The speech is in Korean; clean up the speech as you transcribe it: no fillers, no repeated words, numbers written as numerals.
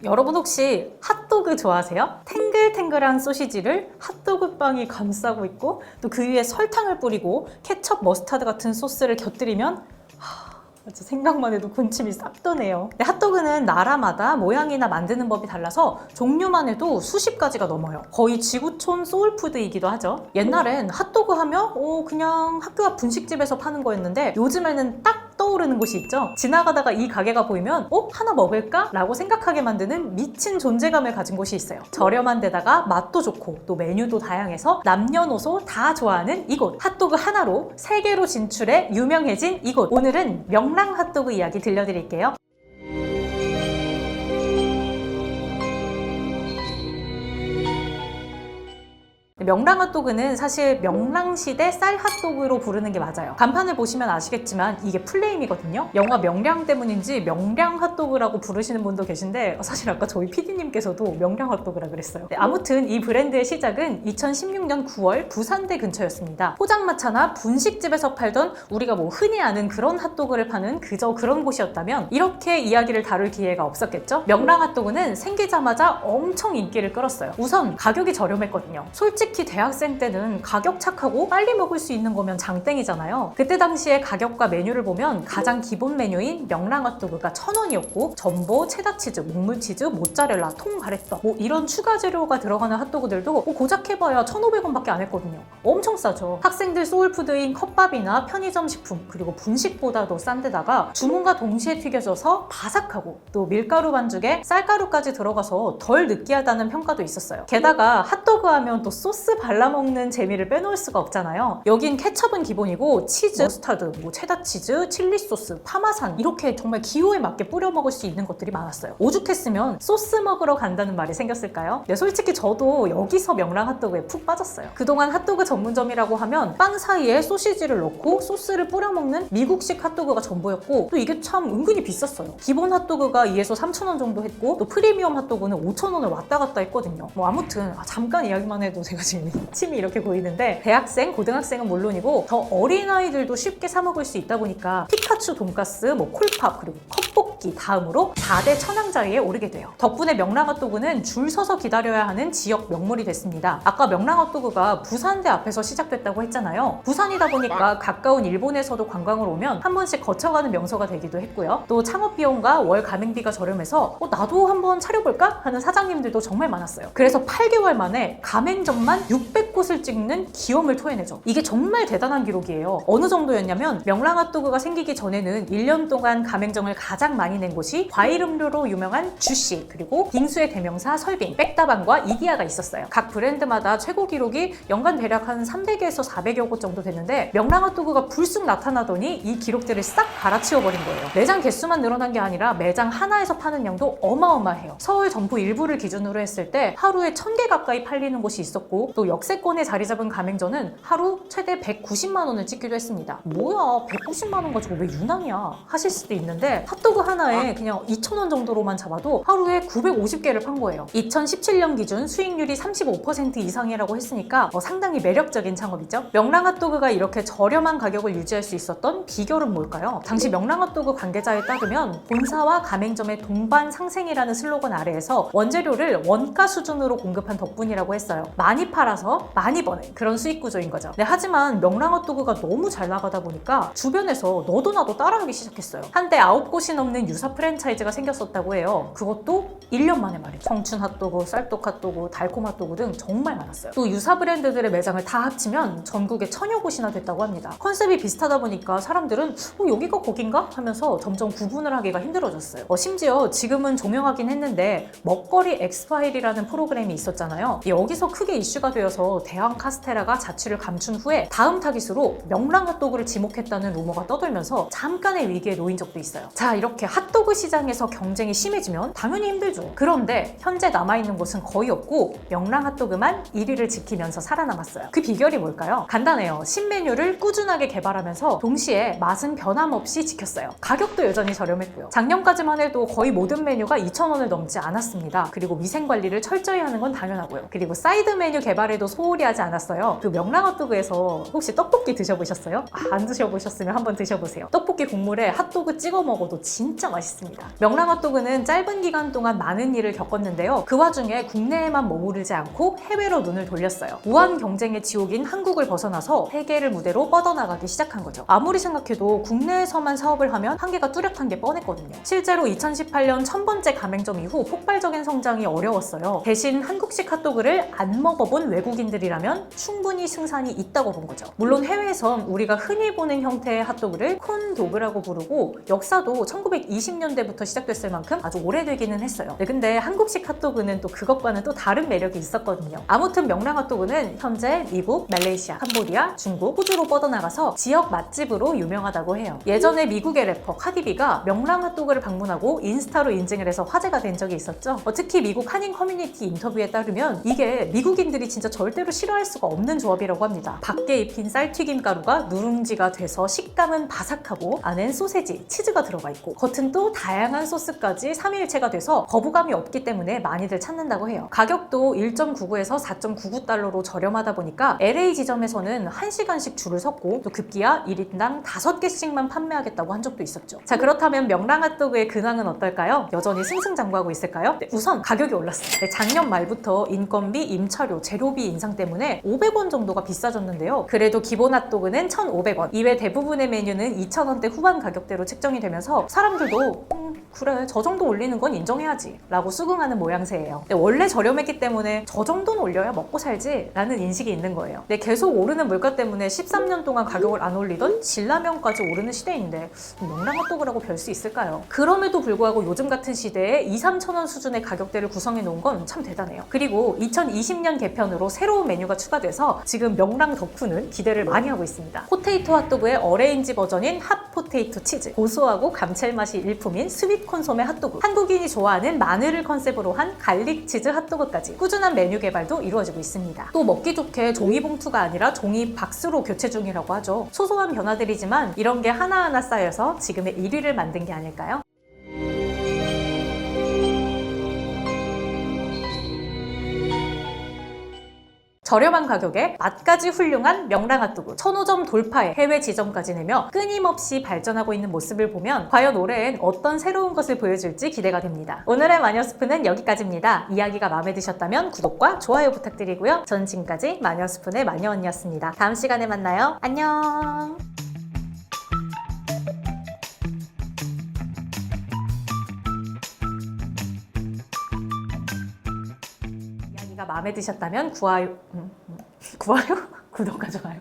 여러분 혹시 핫도그 좋아하세요? 탱글탱글한 소시지를 핫도그 빵이 감싸고 있고 또 그 위에 설탕을 뿌리고 케첩, 머스타드 같은 소스를 곁들이면 진짜 생각만 해도 군침이 싹 도네요. 핫도그는 나라마다 모양이나 만드는 법이 달라서 종류만 해도 수십 가지가 넘어요. 거의 지구촌 소울푸드이기도 하죠. 옛날엔 핫도그 하면 그냥 학교 앞 분식집에서 파는 거였는데 요즘에는 딱 떠오르는 곳이 있죠. 지나가다가 이 가게가 보이면 하나 먹을까? 라고 생각하게 만드는 미친 존재감을 가진 곳이 있어요. 저렴한 데다가 맛도 좋고 또 메뉴도 다양해서 남녀노소 다 좋아하는 이곳. 핫도그 하나로 세계로 진출해 유명해진 이곳. 오늘은 명랑 핫도그 이야기 들려드릴게요. 명랑 핫도그는 사실 명랑시대 쌀 핫도그로 부르는 게 맞아요. 간판을 보시면 아시겠지만 이게 풀네임이거든요. 영화 명량 때문인지 명량 핫도그라고 부르시는 분도 계신데 사실 아까 저희 PD님께서도 명량 핫도그라 그랬어요. 아무튼 이 브랜드의 시작은 2016년 9월 부산대 근처였습니다. 포장마차나 분식집에서 팔던 우리가 흔히 아는 그런 핫도그를 파는 그저 그런 곳이었다면 이렇게 이야기를 다룰 기회가 없었겠죠? 명랑 핫도그는 생기자마자 엄청 인기를 끌었어요. 우선 가격이 저렴했거든요. 솔직히 대학생 때는 가격 착하고 빨리 먹을 수 있는 거면 장땡이잖아요. 그때 당시에 가격과 메뉴를 보면 가장 기본 메뉴인 명랑 핫도그가 1,000원이었고 전보, 체다치즈, 목물치즈, 모짜렐라, 통가래떡 이런 추가 재료가 들어가는 핫도그들도 고작 해봐야 1,500원밖에 안 했거든요. 엄청 싸죠. 학생들 소울푸드인 컵밥이나 편의점 식품 그리고 분식보다도 싼 데다가 주문과 동시에 튀겨져서 바삭하고 또 밀가루 반죽에 쌀가루까지 들어가서 덜 느끼하다는 평가도 있었어요. 게다가 핫도그 하면 또 소스 발라먹는 재미를 빼놓을 수가 없잖아요. 여긴 케첩은 기본이고 치즈, 머스타드, 체다치즈, 칠리소스, 파마산 이렇게 정말 기호에 맞게 뿌려 먹을 수 있는 것들이 많았어요. 오죽했으면 소스 먹으러 간다는 말이 생겼을까요? 네, 솔직히 저도 여기서 명랑 핫도그에 푹 빠졌어요. 그동안 핫도그 전문점이라고 하면 빵 사이에 소시지를 넣고 소스를 뿌려 먹는 미국식 핫도그가 전부였고 또 이게 참 은근히 비쌌어요. 기본 핫도그가 2에서 3,000원 정도 했고 또 프리미엄 핫도그는 5,000원을 왔다 갔다 했거든요. 아무튼 잠깐 이야기만 해도 제가 지금 침이 이렇게 보이는데 대학생, 고등학생은 물론이고 더 어린아이들도 쉽게 사 먹을 수 있다 보니까 피카츄 돈가스, 콜팝 그리고 컵볶이 다음으로 4대 천왕자리에 오르게 돼요. 덕분에 명랑 핫도그는 줄 서서 기다려야 하는 지역 명물이 됐습니다. 아까 명랑 핫도그가 부산대 앞에서 시작됐다고 했잖아요. 부산이다 보니까 가까운 일본에서도 관광을 오면 한 번씩 거쳐가는 명소가 되기도 했고요. 또 창업 비용과 월 가맹비가 저렴해서 나도 한번 차려볼까? 하는 사장님들도 정말 많았어요. 그래서 8개월 만에 가맹점만 600곳을 찍는 기염을 토해내죠. 이게 정말 대단한 기록이에요. 어느 정도였냐면 명랑 핫도그가 생기기 전에는 1년 동안 가맹점을 가장 많이 낸 곳이 과일 음료로 유명한 주시 그리고 빙수의 대명사 설빙, 백다방과 이디야가 있었어요. 각 브랜드마다 최고 기록이 연간 대략 한 300에서 400여 곳 정도 됐는데 명랑 핫도그가 불쑥 나타나더니 이 기록들을 싹 갈아치워버린 거예요. 매장 개수만 늘어난 게 아니라 매장 하나에서 파는 양도 어마어마해요. 서울 점포 일부를 기준으로 했을 때 하루에 1,000개 가까이 팔리는 곳이 있었고 또 역세권에 자리 잡은 가맹점은 하루 최대 190만 원을 찍기도 했습니다. 뭐야 190만 원 가지고 왜 유난이야 하실 수도 있는데 핫도그 하나에 그냥 2,000원 정도로만 잡아도 하루에 950개를 판 거예요. 2017년 기준 수익률이 35% 이상이라고 했으니까 상당히 매력적인 창업이죠. 명랑 핫도그가 이렇게 저렴한 가격을 유지할 수 있었던 비결은 뭘까요? 당시 명랑 핫도그 관계자에 따르면 본사와 가맹점의 동반 상생이라는 슬로건 아래에서 원재료를 원가 수준으로 공급한 덕분이라고 했어요. 많이 팔아서 많이 버는 그런 수익 구조인 거죠. 네, 하지만 명랑 핫도그가 너무 잘 나가다 보니까 주변에서 너도 나도 따라하기 시작했어요. 한때 9곳이 넘는 유사 프랜차이즈가 생겼었다고 해요. 그것도 1년 만에 말이죠. 청춘 핫도그, 쌀떡 핫도그, 달콤 핫도그 등 정말 많았어요. 또 유사 브랜드들의 매장을 다 합치면 전국에 1,000여 곳이나 됐다고 합니다. 컨셉이 비슷하다 보니까 사람들은 여기가 거긴가? 하면서 점점 구분을 하기가 힘들어졌어요. 심지어 지금은 종영하긴 했는데 먹거리 엑스파일이라는 프로그램이 있었잖아요. 여기서 크게 이슈가 되어서 대왕 카스테라가 자취를 감춘 후에 다음 타깃으로 명랑 핫도그를 지목했다는 루머가 떠돌면서 잠깐의 위기에 놓인 적도 있어요. 자, 이렇게 핫도그 시장에서 경쟁이 심해지면 당연히 힘들죠. 그런데 현재 남아있는 곳은 거의 없고 명랑 핫도그만 1위를 지키면서 살아남았어요. 그 비결이 뭘까요? 간단해요. 신메뉴를 꾸준하게 개발하면서 동시에 맛은 변함없이 지켰어요. 가격도 여전히 저렴했고요. 작년까지만 해도 거의 모든 메뉴가 2,000원을 넘지 않았습니다. 그리고 위생관리를 철저히 하는 건 당연하고요. 그리고 사이드 메뉴 개발에도 소홀히 하지 않았어요. 그 명랑핫도그에서 혹시 떡볶이 드셔보셨어요? 안 드셔보셨으면 한번 드셔보세요. 떡볶이 국물에 핫도그 찍어 먹어도 진짜 맛있습니다. 명랑핫도그는 짧은 기간 동안 많은 일을 겪었는데요. 그 와중에 국내에만 머무르지 않고 해외로 눈을 돌렸어요. 무한 경쟁의 지옥인 한국을 벗어나서 세계를 무대로 뻗어나가기 시작한 거죠. 아무리 생각해도 국내에서만 사업을 하면 한계가 뚜렷한 게 뻔했거든요. 실제로 2018년 1000번째 가맹점 이후 폭발적인 성장이 어려웠어요. 대신 한국식 핫도그를 안 먹어본 외국인들이라면 충분히 승산이 있다고 본 거죠. 물론 해외에선 우리가 흔히 보는 형태의 핫도그를 콘도그라고 부르고 역사도 1920년대부터 시작됐을 만큼 아주 오래되기는 했어요. 네, 근데 한국식 핫도그는 또 그것과는 또 다른 매력이 있었거든요. 아무튼 명랑핫도그는 현재 미국, 말레이시아, 캄보디아, 중국, 호주로 뻗어나가서 지역 맛집으로 유명하다고 해요. 예전에 미국의 래퍼 카디비가 명랑핫도그를 방문하고 인스타로 인증을 해서 화제가 된 적이 있었죠. 특히 미국 한인 커뮤니티 인터뷰에 따르면 이게 미국인들이 진짜 절대로 싫어할 수가 없는 조합이라고 합니다. 밖에 입힌 쌀튀김 가루가 누룽지가 돼서 식감은 바삭하고 안엔 소세지, 치즈가 들어가 있고 겉은 또 다양한 소스까지 삼위일체가 돼서 거부감이 없기 때문에 많이들 찾는다고 해요. 가격도 1.99에서 4.99달러로 저렴하다 보니까 LA 지점에서는 1시간씩 줄을 섰고 또 급기야 1인당 5개씩만 판매하겠다고 한 적도 있었죠. 자, 그렇다면 명랑핫도그의 근황은 어떨까요? 여전히 승승장구하고 있을까요? 네, 우선 가격이 올랐어요. 네, 작년 말부터 인건비, 임차료, 재료비 인상 때문에 500원 정도가 비싸졌는데요. 그래도 기본 핫도그는 1,500원, 이외 대부분의 메뉴는 2,000원대 후반 가격대로 책정이 되면서 사람들도 그래, 저 정도 올리는 건 인정해야지 라고 수긍하는 모양새예요. 원래 저렴했기 때문에 저 정도는 올려야 먹고 살지 라는 인식이 있는 거예요. 계속 오르는 물가 때문에 13년 동안 가격을 안 올리던 진라면까지 오르는 시대인데 명랑핫도그라고 별 수 있을까요? 그럼에도 불구하고 요즘 같은 시대에 2-3천원 수준의 가격대를 구성해 놓은 건 참 대단해요. 그리고 2020년 개편으로 새로운 메뉴가 추가돼서 지금 명랑 덕후는 기대를 많이 하고 있습니다. 포테이토 핫도그의 어레인지 버전인 핫포테이토 치즈, 고소하고 감칠맛이 일품인 스윗 콘소메 핫도그, 한국인이 좋아하는 마늘을 컨셉으로 한 갈릭 치즈 핫도그까지 꾸준한 메뉴 개발도 이루어지고 있습니다. 또 먹기 좋게 종이봉투가 아니라 종이 박스로 교체 중이라고 하죠. 소소한 변화들이지만 이런 게 하나하나 쌓여서 지금의 1위를 만든 게 아닐까요? 저렴한 가격에 맛까지 훌륭한 명랑핫도그 1,000호점 돌파에 해외 지점까지 내며 끊임없이 발전하고 있는 모습을 보면 과연 올해엔 어떤 새로운 것을 보여줄지 기대가 됩니다. 오늘의 마녀스푼은 여기까지입니다. 이야기가 마음에 드셨다면 구독과 좋아요 부탁드리고요. 저는 지금까지 마녀스푼의 마녀언니였습니다. 다음 시간에 만나요. 안녕. 마음에 드셨다면 구독과 좋아요